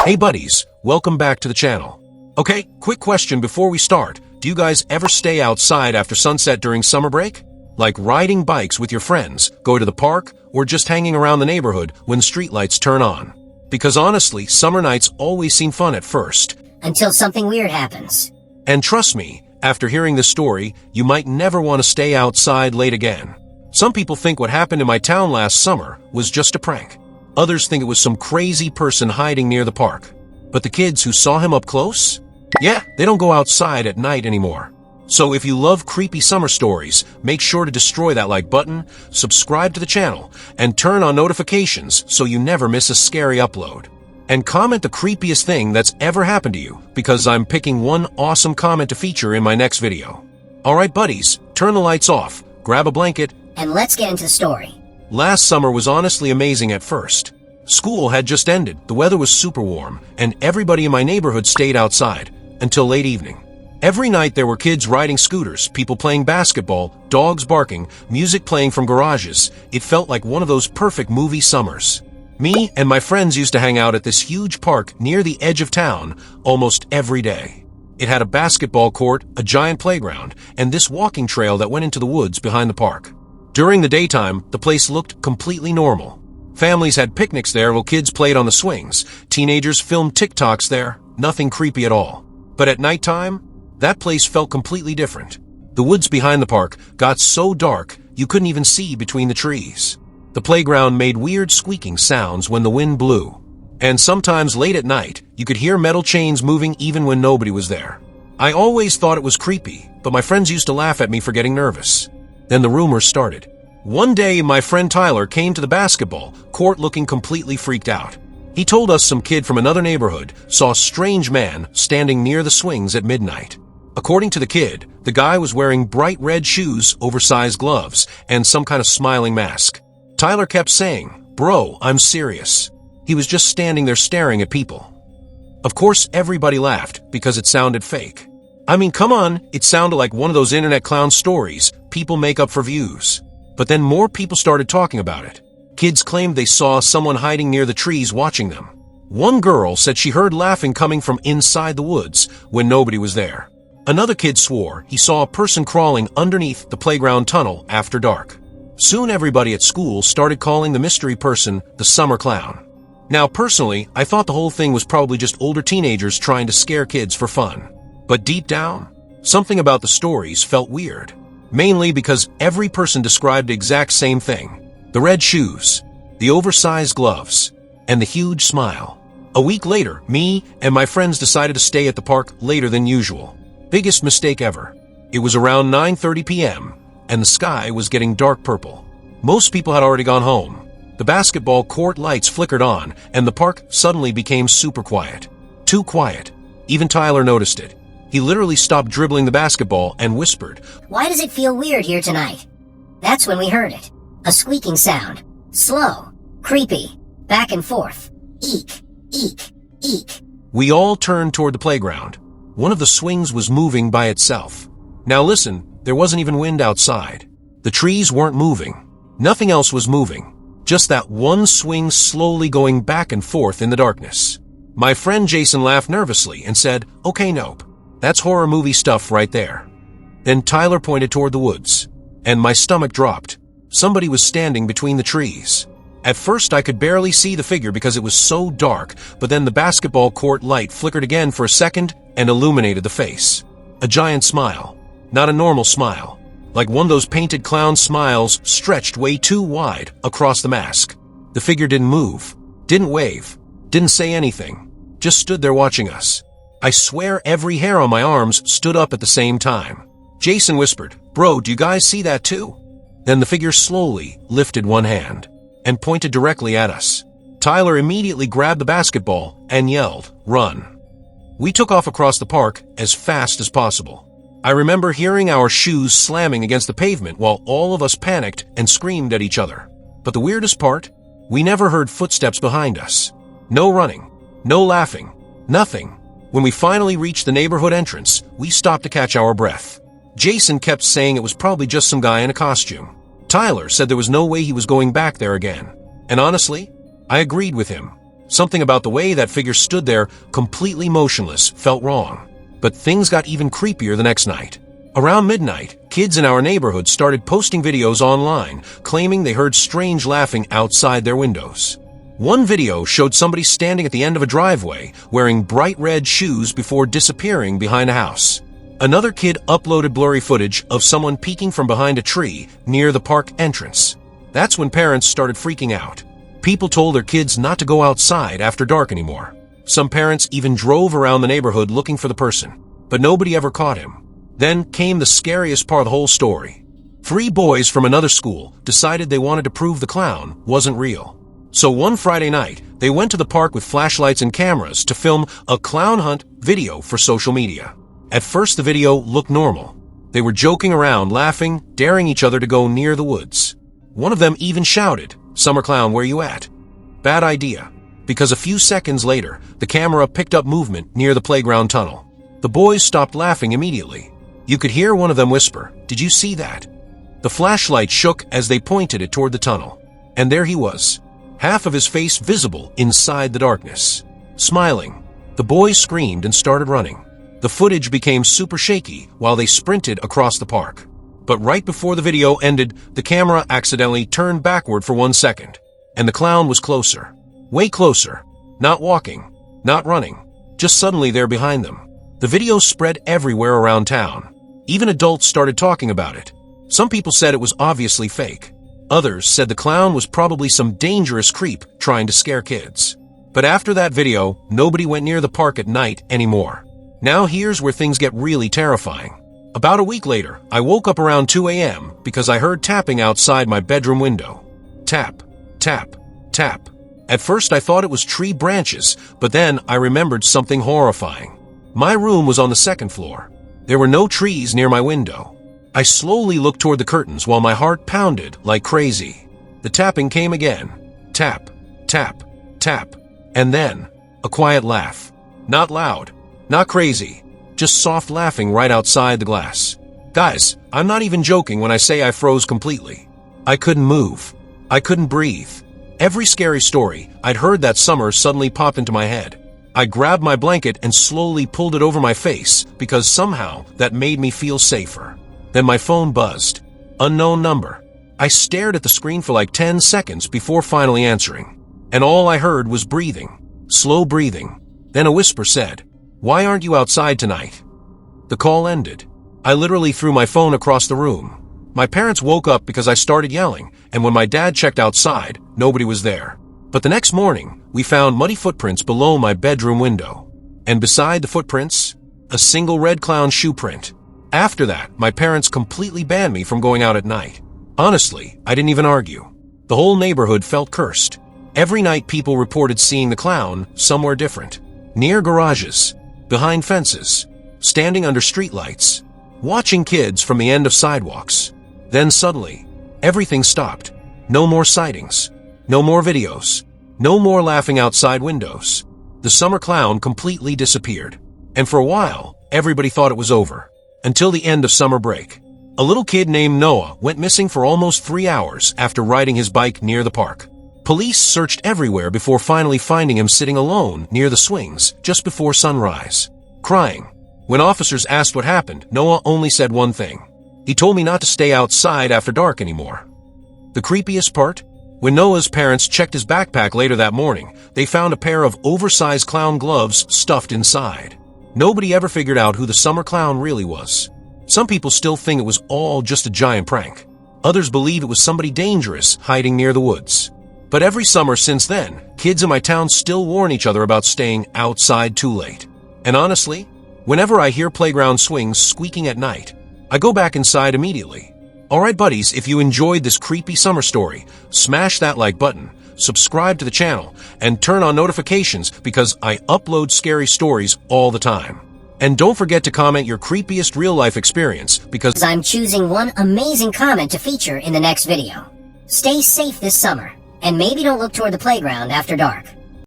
Hey buddies, welcome back to the channel. Okay, quick question before we start. Do you guys ever stay outside after sunset during summer break? Like riding bikes with your friends, go to the park, or just hanging around the neighborhood when the streetlights turn on? Because honestly, summer nights always seem fun at first. Until something weird happens. And trust me, after hearing this story, you might never want to stay outside late again. Some people think what happened in my town last summer was just a prank. Others think it was some crazy person hiding near the park. But the kids who saw him up close? Yeah, they don't go outside at night anymore. So if you love creepy summer stories, make sure to destroy that like button, subscribe to the channel, and turn on notifications so you never miss a scary upload. And comment the creepiest thing that's ever happened to you, because I'm picking one awesome comment to feature in my next video. Alright buddies, turn the lights off, grab a blanket, and let's get into the story. Last summer was honestly amazing at first. School had just ended, the weather was super warm, and everybody in my neighborhood stayed outside until late evening. Every night there were kids riding scooters, people playing basketball, dogs barking, music playing from garages. It felt like one of those perfect movie summers. Me and my friends used to hang out at this huge park near the edge of town almost every day. It had a basketball court, a giant playground, and this walking trail that went into the woods behind the park. During the daytime, the place looked completely normal. Families had picnics there while kids played on the swings. Teenagers filmed TikToks there, nothing creepy at all. But at nighttime, that place felt completely different. The woods behind the park got so dark you couldn't even see between the trees. The playground made weird squeaking sounds when the wind blew. And sometimes late at night, you could hear metal chains moving even when nobody was there. I always thought it was creepy, but my friends used to laugh at me for getting nervous. Then the rumors started. One day, my friend Tyler came to the basketball court looking completely freaked out. He told us some kid from another neighborhood saw a strange man standing near the swings at midnight. According to the kid, the guy was wearing bright red shoes, oversized gloves, and some kind of smiling mask. Tyler kept saying, "Bro, I'm serious." He was just standing there staring at people. Of course, everybody laughed because it sounded fake. I mean, come on, it sounded like one of those internet clown stories people make up for views. But then more people started talking about it. Kids claimed they saw someone hiding near the trees watching them. One girl said she heard laughing coming from inside the woods when nobody was there. Another kid swore he saw a person crawling underneath the playground tunnel after dark. Soon everybody at school started calling the mystery person the summer clown. Now personally, I thought the whole thing was probably just older teenagers trying to scare kids for fun. But deep down, something about the stories felt weird. Mainly because every person described the exact same thing. The red shoes, the oversized gloves, and the huge smile. A week later, me and my friends decided to stay at the park later than usual. Biggest mistake ever. It was around 9:30 p.m., and the sky was getting dark purple. Most people had already gone home. The basketball court lights flickered on, and the park suddenly became super quiet. Too quiet. Even Tyler noticed it. He literally stopped dribbling the basketball and whispered, "Why does it feel weird here tonight?" That's when we heard it. A squeaking sound. Slow. Creepy. Back and forth. Eek. Eek. Eek. We all turned toward the playground. One of the swings was moving by itself. Now listen, there wasn't even wind outside. The trees weren't moving. Nothing else was moving. Just that one swing slowly going back and forth in the darkness. My friend Jason laughed nervously and said, "Okay, nope. That's horror movie stuff right there." Then Tyler pointed toward the woods, and my stomach dropped. Somebody was standing between the trees. At first I could barely see the figure because it was so dark, but then the basketball court light flickered again for a second and illuminated the face. A giant smile. Not a normal smile. Like one of those painted clown smiles stretched way too wide across the mask. The figure didn't move, didn't wave, didn't say anything, just stood there watching us. I swear every hair on my arms stood up at the same time. Jason whispered, "Bro, do you guys see that too?" Then the figure slowly lifted one hand and pointed directly at us. Tyler immediately grabbed the basketball and yelled, "Run." We took off across the park as fast as possible. I remember hearing our shoes slamming against the pavement while all of us panicked and screamed at each other. But the weirdest part, we never heard footsteps behind us. No running, no laughing, nothing. When we finally reached the neighborhood entrance, we stopped to catch our breath. Jason kept saying it was probably just some guy in a costume. Tyler said there was no way he was going back there again. And honestly, I agreed with him. Something about the way that figure stood there, completely motionless, felt wrong. But things got even creepier the next night. Around midnight, kids in our neighborhood started posting videos online, claiming they heard strange laughing outside their windows. One video showed somebody standing at the end of a driveway, wearing bright red shoes before disappearing behind a house. Another kid uploaded blurry footage of someone peeking from behind a tree near the park entrance. That's when parents started freaking out. People told their kids not to go outside after dark anymore. Some parents even drove around the neighborhood looking for the person, but nobody ever caught him. Then came the scariest part of the whole story. 3 boys from another school decided they wanted to prove the clown wasn't real. So one Friday night, they went to the park with flashlights and cameras to film a clown hunt video for social media. At first, the video looked normal. They were joking around, laughing, daring each other to go near the woods. One of them even shouted, "Summer Clown, where you at?" Bad idea, because a few seconds later, the camera picked up movement near the playground tunnel. The boys stopped laughing immediately. You could hear one of them whisper, "Did you see that?" The flashlight shook as they pointed it toward the tunnel. And there he was, half of his face visible inside the darkness. Smiling, the boys screamed and started running. The footage became super shaky while they sprinted across the park. But right before the video ended, the camera accidentally turned backward for 1 second, and the clown was closer. Way closer. Not walking, not running, just suddenly there behind them. The video spread everywhere around town. Even adults started talking about it. Some people said it was obviously fake. Others said the clown was probably some dangerous creep trying to scare kids. But after that video, nobody went near the park at night anymore. Now here's where things get really terrifying. About a week later, I woke up around 2 a.m. because I heard tapping outside my bedroom window. Tap, tap, tap. At first I thought it was tree branches, but then I remembered something horrifying. My room was on the 2nd floor. There were no trees near my window. I slowly looked toward the curtains while my heart pounded like crazy. The tapping came again. Tap, tap, tap. And then, a quiet laugh. Not loud, not crazy, just soft laughing right outside the glass. Guys, I'm not even joking when I say I froze completely. I couldn't move. I couldn't breathe. Every scary story I'd heard that summer suddenly popped into my head. I grabbed my blanket and slowly pulled it over my face because somehow that made me feel safer. Then my phone buzzed. Unknown number. I stared at the screen for like 10 seconds before finally answering. And all I heard was breathing. Slow breathing. Then a whisper said, "Why aren't you outside tonight?" The call ended. I literally threw my phone across the room. My parents woke up because I started yelling, and when my dad checked outside, nobody was there. But the next morning, we found muddy footprints below my bedroom window. And beside the footprints, a single red clown shoe print. After that, my parents completely banned me from going out at night. Honestly, I didn't even argue. The whole neighborhood felt cursed. Every night people reported seeing the clown somewhere different. Near garages, behind fences, standing under streetlights, watching kids from the end of sidewalks. Then suddenly, everything stopped. No more sightings. No more videos. No more laughing outside windows. The summer clown completely disappeared. And for a while, everybody thought it was over. Until the end of summer break. A little kid named Noah went missing for almost 3 hours after riding his bike near the park. Police searched everywhere before finally finding him sitting alone near the swings just before sunrise, crying. When officers asked what happened, Noah only said one thing. He told me not to stay outside after dark anymore. The creepiest part? When Noah's parents checked his backpack later that morning, they found a pair of oversized clown gloves stuffed inside. Nobody ever figured out who the summer clown really was. Some people still think it was all just a giant prank. Others believe it was somebody dangerous hiding near the woods. But every summer since then, kids in my town still warn each other about staying outside too late. And honestly, whenever I hear playground swings squeaking at night, I go back inside immediately. Alright buddies, if you enjoyed this creepy summer story, smash that like button, subscribe to the channel, and turn on notifications because I upload scary stories all the time. And don't forget to comment your creepiest real-life experience because I'm choosing one amazing comment to feature in the next video. Stay safe this summer, and maybe don't look toward the playground after dark.